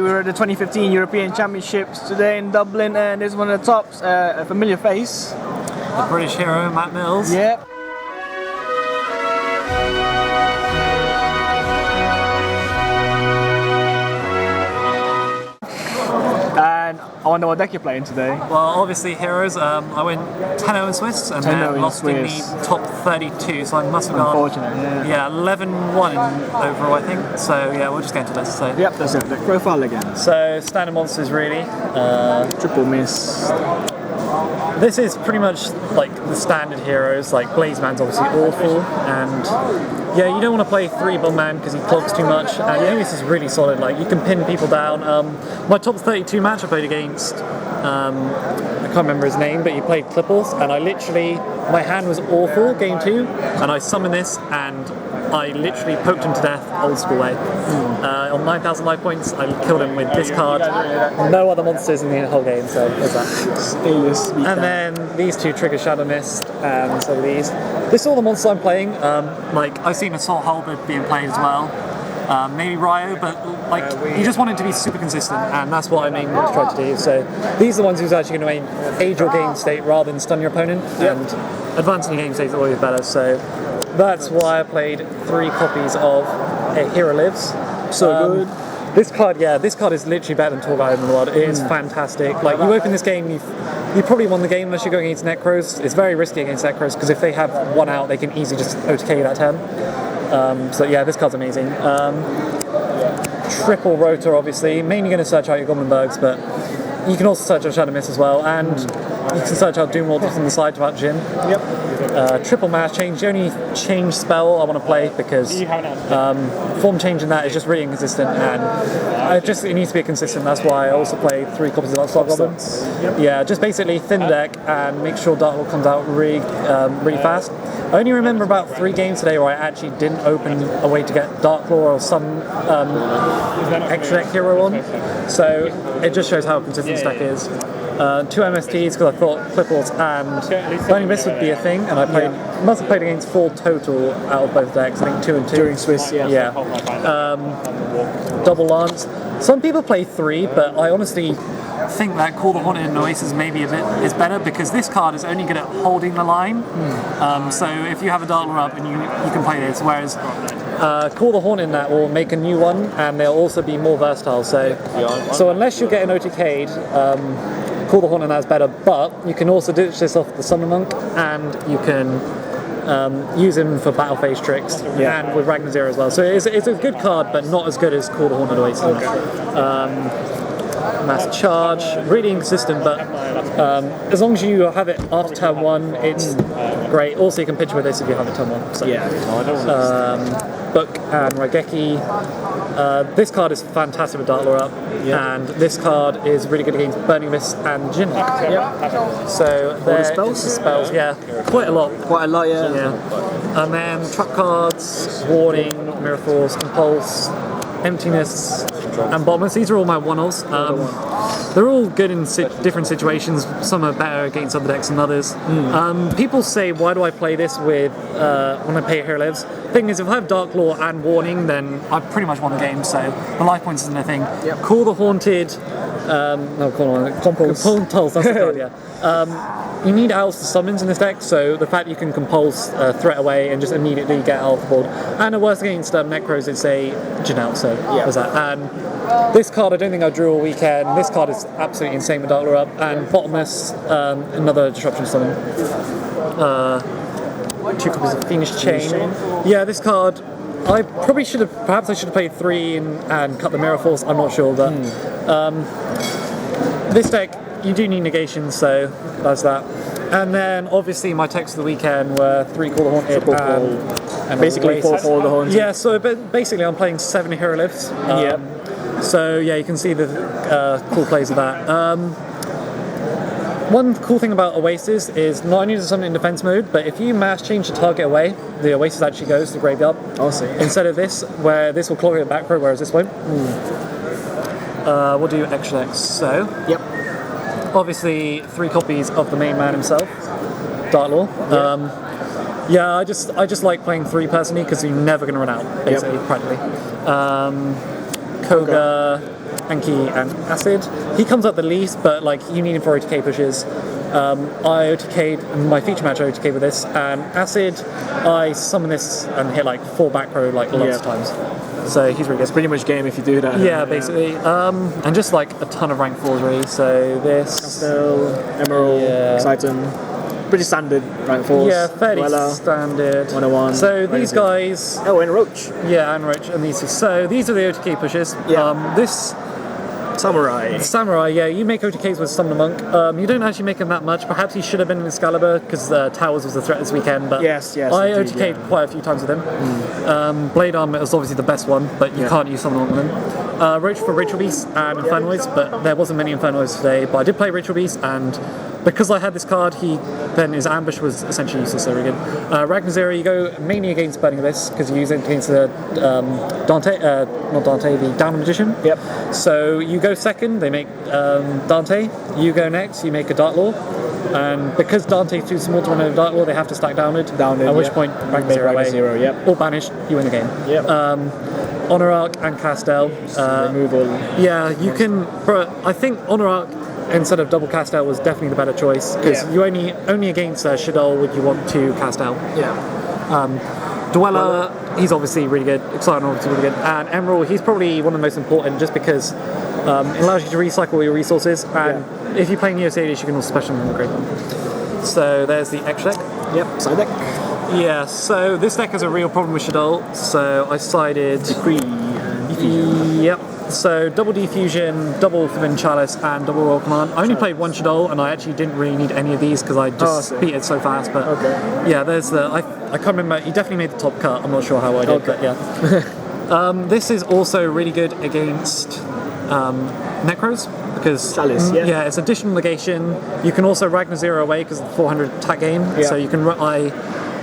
we're at the 2015 European Championships today in Dublin, and this is one of the tops, a familiar face. The British hero, Matt Mills. Yep. And I wonder what deck you're playing today. Well, obviously heroes. I went 10-0 in Swiss and then lost in the top 32, so I must have gone. Unfortunate, yeah. 11-1 overall, I think. So yeah, we'll just get into this. So. Yep, that's it. The profile again. So standard monsters really. Triple miss. This is pretty much like the standard heroes. Like Blazeman's obviously awful, and yeah, you don't want to play 3-man because he clogs too much. And I think this is really solid. Like you can pin people down. My top 32 match I played against. I can't remember his name, but he played Clipples, and I literally, my hand was awful game 2, and I summoned this and I literally poked him to death old school way. On 9,000 life points, I killed him with this card. No other monsters in the whole game, so there's that. And then these two trigger Shadow Mist, and so these. This is all the monsters I'm playing. Like I've seen Assault Halberd being played as well. Maybe Ryo, but like you just want it to be super consistent, and that's what I'm aiming to try to do. So these are the ones who's actually going to age your game state rather than stun your opponent, and advancing your game state is always better. So that's why I played 3 copies of A Hero Lives. So good. This card, this card is literally better than Torgai in the world. It is fantastic. Like you open this game, you probably won the game unless you're going against Necros. It's very risky against Necros because if they have one out, they can easily just OTK you that turn. So yeah, this card's amazing. Triple Rotor, obviously. Mainly going to search out your Goblinbergs, but you can also search out Shadow Mist as well, and you can search out Doom Lord on the side about Jin. Triple Mass Change. The only change spell I want to play because form change in that is just really inconsistent, and it needs to be consistent. That's why I also play 3 copies of Upstart Goblin. Yeah, just basically thin deck and make sure Dark Lord comes out really fast. I only remember about 3 games today where I actually didn't open a way to get Dark Claw or some extra deck hero on, so it just shows how consistent this deck is. 2 MSTs because I thought Clipples and Burning Mist would be a thing, and I must have played against 4 total out of both decks. I think 2 and 2 during Swiss. Double Lance. Some people play 3, but I honestly think that Call the Haunted and Oasis maybe is better because this card is only good at holding the line. So if you have a Dark Lord up and you can play this, whereas Call the Haunted in that will make a new one and they'll also be more versatile. So unless you're getting OTK'd, Call the Haunted in that is better, but you can also ditch this off the Summon Monk and you can use him for battle phase tricks and with Ragnar Zero as well. So it's a good card, but not as good as Call the Haunted Oasis. Mass Charge, really inconsistent, but as long as you have it after turn 1, it's great. Also, you can pitch with this if you have it turn 1. So, Book and Raigeki. This card is fantastic with Dark Lord up, and this card is really good against Burning Mist and Jin. So there's spells, quite a lot. And then trap cards, Warning, Mirror Force, Impulse, Emptiness, and Bottomless. These are all my one-offs. They're all good in different situations. Some are better against other decks than others. People say, why do I play this with when I play Hero Lives? Thing is, if I have Dark Law and Warning, then I pretty much won the game, so the life points isn't a thing. Call the Haunted, Compulse, that's the card, you need Owls to summons in this deck, so the fact you can Compulse threat away and just immediately get out of the board. And it works against Necros, it's a Janelle, so there's that. And this card I don't think I drew all weekend. This card is absolutely insane with Dark Lord up. And Bottomless, another Disruption summon. 2 copies of Fiendish Chain. Yeah, this card, I probably should have played 3 and cut the Mirror Force, I'm not sure, but this deck, you do need negations, so that's that. And then obviously my techs of the weekend were 3 Call the Haunted and basically 4 Call the Haunted. Yeah, so basically I'm playing 7 Hero Lifts. So yeah, you can see the cool plays of that. One cool thing about Oasis is not only does it summon in defense mode, but if you mass change the target away, the Oasis actually goes to the graveyard. I'll see. Instead of this, where this will clog it back row, whereas this won't. We'll do extra decks. So, obviously 3 copies of the main man himself, Dark Lord. I just like playing 3 personally because you're never going to run out, basically, practically. Koga, Anki, and Acid. He comes up the least, but like you need him for OTK pushes. I OTK'd my feature match OTK with this, and Acid, I summon this and hit like 4 back row like lots of times. So he's really good. It's pretty much game if you do that. Yeah, basically. And just like a ton of rank 4s really. So this... Castel, Emerald, Exciton. Pretty standard rank 4s. Yeah, fairly Dweller, standard. 101. So these guys... Oh, and Roach. Yeah, and Roach. And these two. So these are the OTK pushes. Yeah. This... Samurai, yeah, you make OTKs with Summon a Monk. You don't actually make them that much. Perhaps he should have been in Excalibur because Towers was a threat this weekend, but yes, I indeed, OTK'd quite a few times with him. Blade Armor is obviously the best one, but you can't use Summon a Monk with him. Roach for Ritual Beast and Infernoids, but there wasn't many Infernoids today, but I did play Ritual Beast, and because I had this card, then his ambush was essentially useless, so very good. Ragnazera, you go mainly against Burning Abyss, because you use it against the the Down Magician. Yep. So you go second, they make Dante, you go next, you make a Dark Law, and because Dante's too small to run over Dark Law, they have to stack Downward, at which point Ragnazera away, or banished, you win the game. Yep. Honor Arc and Castel. Removal. Yeah, you can, I think Honor Arc instead of double Castel was definitely the better choice, because you only against Shadol would you want to Castel. Yeah. Dweller, he's obviously really good. Exciting, obviously really good. And Emerald, he's probably one of the most important just because it allows you to recycle your resources, and if you play Neo Sadius, you can also special them and upgrade them. So there's the extra deck. Yep, side deck. Yeah, so this deck has a real problem with Shadol, so I sided... Yep. So double Defusion, double Forbidden Chalice, and double Royal Command. I only played one Shadol, and I actually didn't really need any of these because I just beat it so fast. But yeah, there's the I can't remember. He definitely made the top cut. I'm not sure how I did, but yeah. This is also really good against Necros because Chalice, yeah, it's additional negation. You can also Ragnazera away because of the 400 attack game. So you can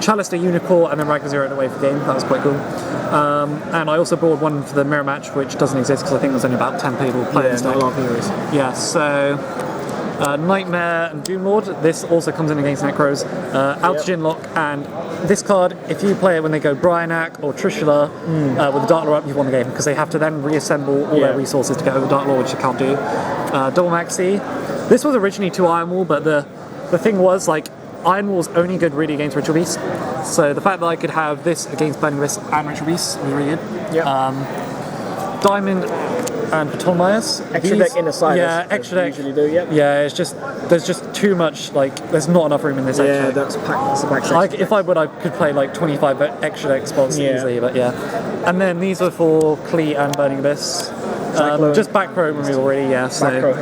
Chalice a Unicorn and then Ragnazera away for the game. That was quite cool. And I also brought one for the mirror match, which doesn't exist because I think there's only about 10 people playing. Not a lot of heroes. Yeah, so Nightmare and Doomlord. This also comes in against Necros. Altigen Lock, and this card, if you play it when they go Bryanak or Trishula with the Dark Lord up, you've won the game because they have to then reassemble all their resources to get over Dark Lord, which you can't do. Double Maxi. This was originally 2 Iron Wall, but the thing was like Iron Wall's only good really against Ritual Beast. So the fact that I could have this against Burning Abyss and Ritual Beast was really good. Diamond and Ptolemaios. Extra deck in the side. Yeah, extra deck. Usually do. Yep. Yeah, it's just there's just too much. Like there's not enough room in this. Yeah, extra that's packed. That's a packed section. Like if I would, I could play like 25 extra deck spots easily. But yeah, and then these were for Klee and Burning Abyss. Just back row removal, really. Yeah. So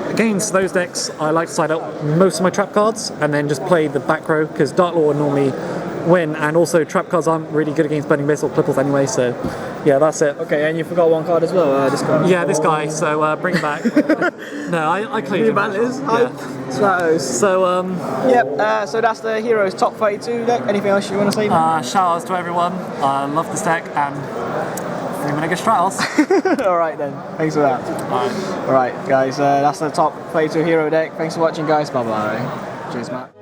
against those decks, I like to side out most of my trap cards and then just play the back row because Dark Lord would normally win, and also trap cards aren't really good against Burning Abyss or Clipples anyway. So yeah, that's it. Okay, and you forgot one card as well. This card. Yeah, this guy. So bring him back. No, I cleared him. Stratos. So so that's the Heroes top 32 deck. Anything else you want to say? Shout outs to everyone. I love this deck and 3 Stratos. Alright then, thanks for that. Alright guys, that's the top 32 hero deck. Thanks for watching guys, bye bye. Cheers Matt.